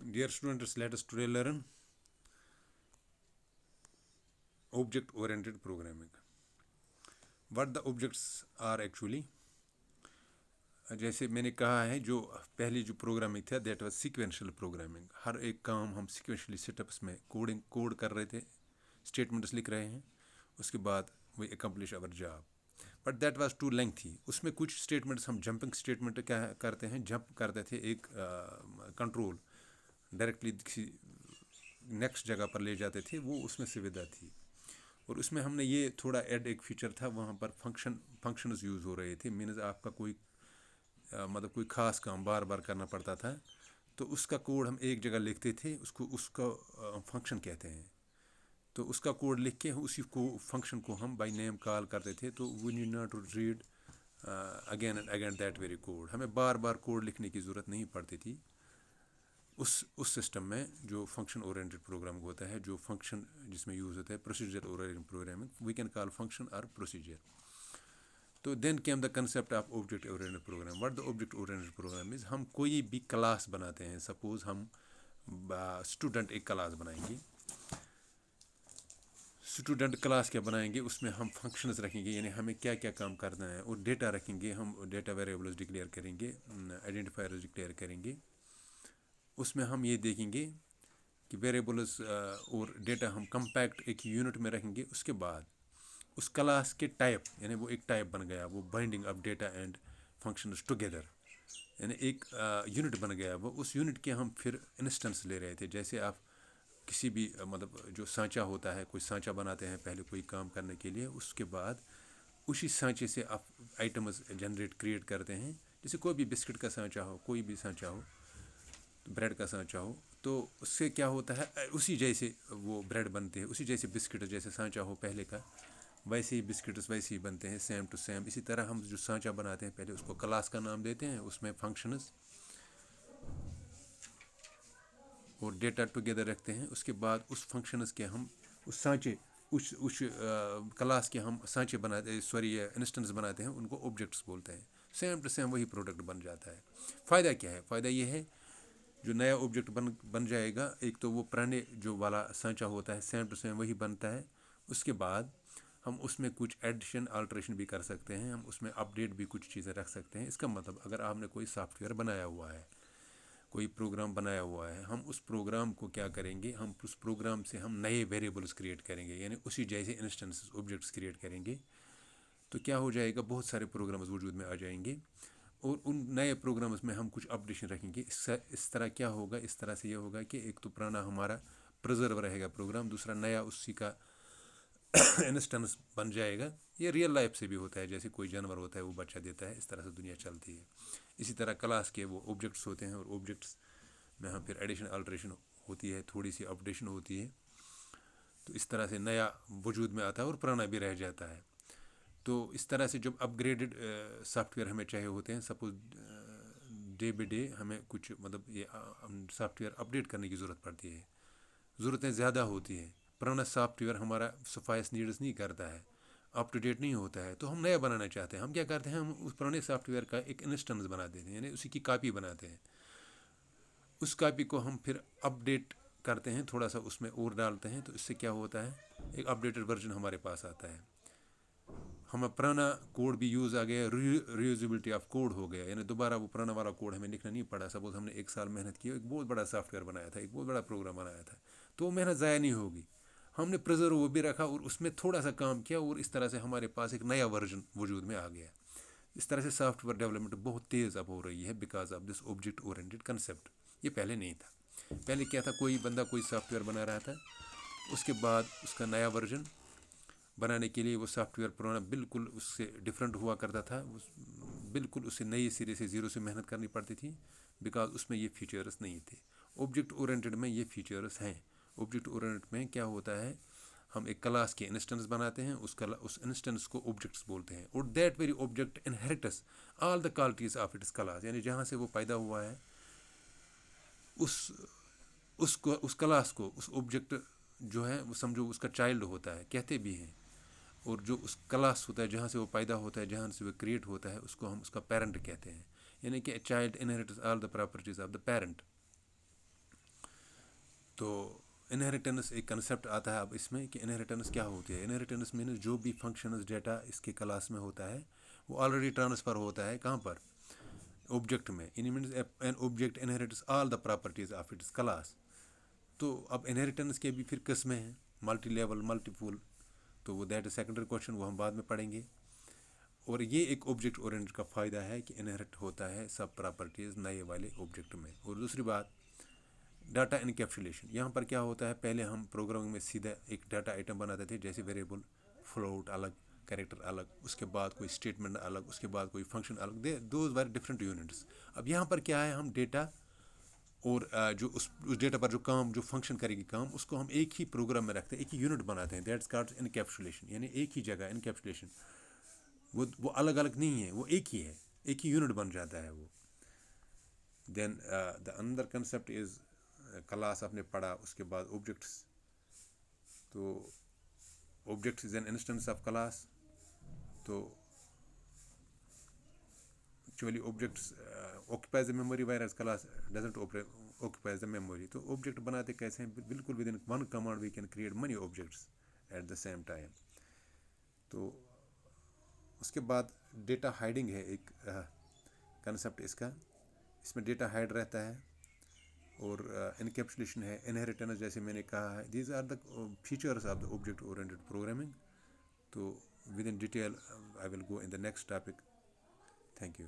Dear students, let us today learn object-oriented programming. What the objects are actually? जैसे मैंने कहा है, जो पहली जो प्रोग्रामिंग था दैट वाज सीक्वेंशियल प्रोग्रामिंग. हर एक काम हम सीक्वेंशियली सेटअप्स में कोड कर रहे थे, स्टेटमेंट्स लिख रहे हैं, उसके बाद we accomplish our job. But that was too lengthy. उसमें कुछ स्टेटमेंट्स हम जंपिंग स्टेटमेंट क्या करते हैं, जंप करते थे एक कंट्रोल डायरेक्टली किसी नेक्स्ट जगह पर ले जाते थे, वो उसमें सुविधा थी. और उसमें हमने ये थोड़ा ऐड एक फीचर था, वहाँ पर फंक्शंस यूज़ हो रहे थे. मीन्स आपका कोई मतलब कोई ख़ास काम बार बार करना पड़ता था, तो उसका कोड हम एक जगह लिखते थे, उसका फंक्शन कहते हैं. तो उसका कोड लिख के उसी को फंक्शन को हम बाय नेम कॉल करते थे. तो we need not to read again and again that very code. हमें बार बार कोड लिखने की ज़रूरत नहीं पड़ती थी. उस सिस्टम में जो फंक्शन ओरिएंटेड प्रोग्रामिंग होता है, जो फंक्शन जिसमें यूज़ होता है procedure oriented programming, we can call function और प्रोसीजर. तो then came the concept of object oriented program. What the object oriented program is, हम कोई भी क्लास बनाते हैं. सपोज हम स्टूडेंट एक क्लास बनाएंगे. स्टूडेंट क्लास क्या बनाएंगे, उसमें हम फंक्शंस रखेंगे, यानी हमें क्या क्या काम करना है, और डेटा रखेंगे. हम डेटा वेरिएबल्स डिक्लेयर करेंगे, आइडेंटिफायर्स डिक्लेयर करेंगे. उसमें हम ये देखेंगे कि वेरिएबल्स और डेटा हम कंपैक्ट एक यूनिट में रखेंगे. उसके बाद उस क्लास के टाइप, यानी वो एक टाइप बन गया, वो binding of data and functions together, यानी एक यूनिट बन गया. वो उस यूनिट के हम फिर इंस्टेंस ले रहे थे. जैसे आप किसी भी मतलब जो सांचा होता है, कोई सांचा बनाते हैं पहले कोई काम करने के लिए, उसके बाद उसी सांचे से आप आइटम्स जनरेट क्रिएट करते हैं. जैसे कोई भी बिस्किट का सांचा हो, कोई भी सांचा हो, ब्रेड का सांचा हो, तो उससे क्या होता है, उसी जैसे वो ब्रेड बनते हैं, उसी जैसे बिस्किट जैसे सांचा हो पहले का, वैसे ही बिस्किट्स वैसे ही बनते हैं, सेम टू सेम. इसी तरह हम जो सांचा बनाते हैं पहले उसको क्लास का नाम देते हैं, उसमें फंक्शंस और डेटा टुगेदर रखते हैं. उसके बाद उस फंक्शंस के हम उस सांचे उस क्लास के हम सांचे बनाते, सॉरी इंस्टेंस बनाते हैं, उनको ऑब्जेक्ट्स बोलते हैं. सेम टू सेम वही प्रोडक्ट बन जाता है. फ़ायदा क्या है? फ़ायदा ये है, जो नया ऑब्जेक्ट बन जाएगा, एक तो वो पुराने जो वाला सांचा होता है सेम टू सेम वही बनता है. उसके बाद हम उसमें कुछ एडिशन अल्ट्रेशन भी कर सकते हैं, हम उसमें अपडेट भी कुछ चीज़ें रख सकते हैं. इसका मतलब अगर आपने कोई सॉफ्टवेयर बनाया हुआ है, कोई प्रोग्राम बनाया हुआ है, हम उस प्रोग्राम को क्या करेंगे, हम उस प्रोग्राम से हम नए वेरिएबल्स क्रिएट करेंगे, यानी उसी जैसे इंस्टेंस ऑब्जेक्ट्स क्रिएट करेंगे. तो क्या हो जाएगा, बहुत सारे प्रोग्राम्स वजूद में आ जाएंगे, और उन नए प्रोग्राम्स में हम कुछ अपडेशन रखेंगे. इस तरह क्या होगा, इस तरह से ये होगा कि एक तो पुराना हमारा प्रिजर्व रहेगा प्रोग्राम, दूसरा नया उसी का इंस्टेंस बन जाएगा. ये रियल लाइफ से भी होता है, जैसे कोई जानवर होता है वो बच्चा देता है, इस तरह से दुनिया चलती है. इसी तरह क्लास के वो ऑब्जेक्ट्स होते हैं, और ऑब्जेक्ट्स में हम फिर एडिशन अल्ट्रेशन होती है, थोड़ी सी अपडेशन होती है. तो इस तरह से नया वजूद में आता है और पुराना भी रह जाता है. तो इस तरह से जब अपग्रेडेड सॉफ्टवेयर हमें चाहिए होते हैं, सपोज डे बाई डे हमें कुछ मतलब ये सॉफ्टवेयर अपडेट करने की ज़रूरत पड़ती है, ज़रूरतें ज़्यादा होती हैं. पुराना सॉफ्टवेयर हमारा सफाइस नीड्स नहीं करता है, अप टू डेट नहीं होता है, तो हम नया बनाना चाहते हैं. हम क्या करते हैं, हम उस पुराने सॉफ्टवेयर का एक इंस्टेंस बना देते हैं, यानी उसी की कॉपी बनाते हैं. उस कॉपी को हम फिर अपडेट करते हैं, थोड़ा सा उसमें और डालते हैं, तो इससे क्या होता है, एक अपडेटेड वर्जन हमारे पास आता है. हमें पुराना कोड भी यूज़ आ गया, रीयूजेबिलिटी ऑफ कोड हो गया, यानी दोबारा वो पुराना वाला कोड हमें लिखना नहीं पड़ा. सपोज हमने एक साल मेहनत की, एक बहुत बड़ा सॉफ्टवेयर बनाया था, एक बहुत बड़ा प्रोग्राम बनाया था, तो वो मेहनत ज़ाया नहीं होगी. हमने प्रिजर्व वो भी रखा और उसमें थोड़ा सा काम किया, और इस तरह से हमारे पास एक नया वर्जन वजूद में आ गया. इस तरह से सॉफ्टवेयर डेवलपमेंट बहुत तेज़ अब हो रही है because of this object oriented concept. ये पहले नहीं था. पहले क्या था, कोई बंदा कोई सॉफ्टवेयर बना रहा था, उसके बाद उसका नया वर्जन बनाने के लिए वो सॉफ्टवेयर पुराना बिल्कुल उससे डिफरेंट हुआ करता था. बिल्कुल उससे नई सिरे से ज़ीरो से मेहनत करनी पड़ती थी, बिकॉज उसमें ये फीचर्स नहीं थे. ऑब्जेक्ट ओरिएंटेड में ये फीचर्स हैं. ऑब्जेक्ट ओरिएंटेड में क्या होता है, हम एक क्लास के इंस्टेंस बनाते हैं, उस इंस्टेंस को ऑब्जेक्ट्स बोलते हैं, और that very object inherits all the qualities of its class, यानी जहाँ से वो पैदा हुआ है उस उस क्लास को, उस ऑब्जेक्ट जो है वो समझो उसका चाइल्ड होता है, कहते भी हैं. और जो उस क्लास होता है जहाँ से वो पैदा होता है, जहाँ से वो क्रिएट होता है, उसको हम उसका पेरेंट कहते हैं. यानी कि child inherits all the properties of the parent. تو انہیریٹنس ایک کنسیپٹ آتا ہے اب اس میں کہ انہیریٹنس کیا ہوتی ہے. انہیریٹنس مینس جو بھی فنکشنز ڈیٹا اس کے کلاس میں ہوتا ہے وہ آلریڈی ٹرانسفر ہوتا ہے کہاں پر, آبجیکٹ میں. Means an object inherits all the properties of its class. تو اب انہیریٹنس کے بھی پھر قسمیں ہیں, ملٹی لیول, ملٹیپل. تو وہ دیٹ از سیکنڈری کویشچن, وہ ہم بعد میں پڑھیں گے. اور یہ ایک آبجیکٹ اورینٹڈ کا فائدہ ہے کہ انہیریٹ ہوتا ہے سب پراپرٹیز نئے والے آبجیکٹ میں. اور دوسری بات ڈاٹا انکیپسولیشن. یہاں پر کیا ہوتا ہے, پہلے ہم پروگرامنگ میں سیدھا ایک ڈاٹا آئٹم بناتے تھے, جیسے ویریبل, فلوٹ الگ, کریکٹر الگ, اس کے بعد کوئی اسٹیٹمنٹ الگ, اس کے بعد کوئی فنکشن الگ. Those were different units. اب یہاں پر کیا ہے, ہم ڈیٹا اور جو اس ڈیٹا پر جو فنکشن کرے گی کام, اس کو ہم ایک ہی پروگرام میں رکھتے ہیں, ایک ہی یونٹ بناتے ہیں. That's called encapsulation. یعنی ایک ہی جگہ انکیپسولیشن, وہ الگ الگ نہیں ہے, وہ ایک ہی ہے, ایک ہی یونٹ بن جاتا ہے وہ. دین دا اندر کنسیپٹ از کلاس آپ نے پڑھا, اس کے بعد آبجیکٹس. تو object is an instance of class. تو actually objects occupies the memory whereas class doesn't occupies the memory. تو آبجیکٹ بناتے کیسے ہیں, بالکل within one command we can create many objects at the same time. تو اس کے بعد ڈیٹا ہائڈنگ ہے ایک کنسیپٹ اس کا, اس میں ڈیٹا ہائڈ رہتا ہے. اور انکیپسولیشن ہے, انہیریٹنس جیسے میں نے کہا ہے. These are the features of the object oriented programming. تو with in detail I will go in the next topic. Thank you.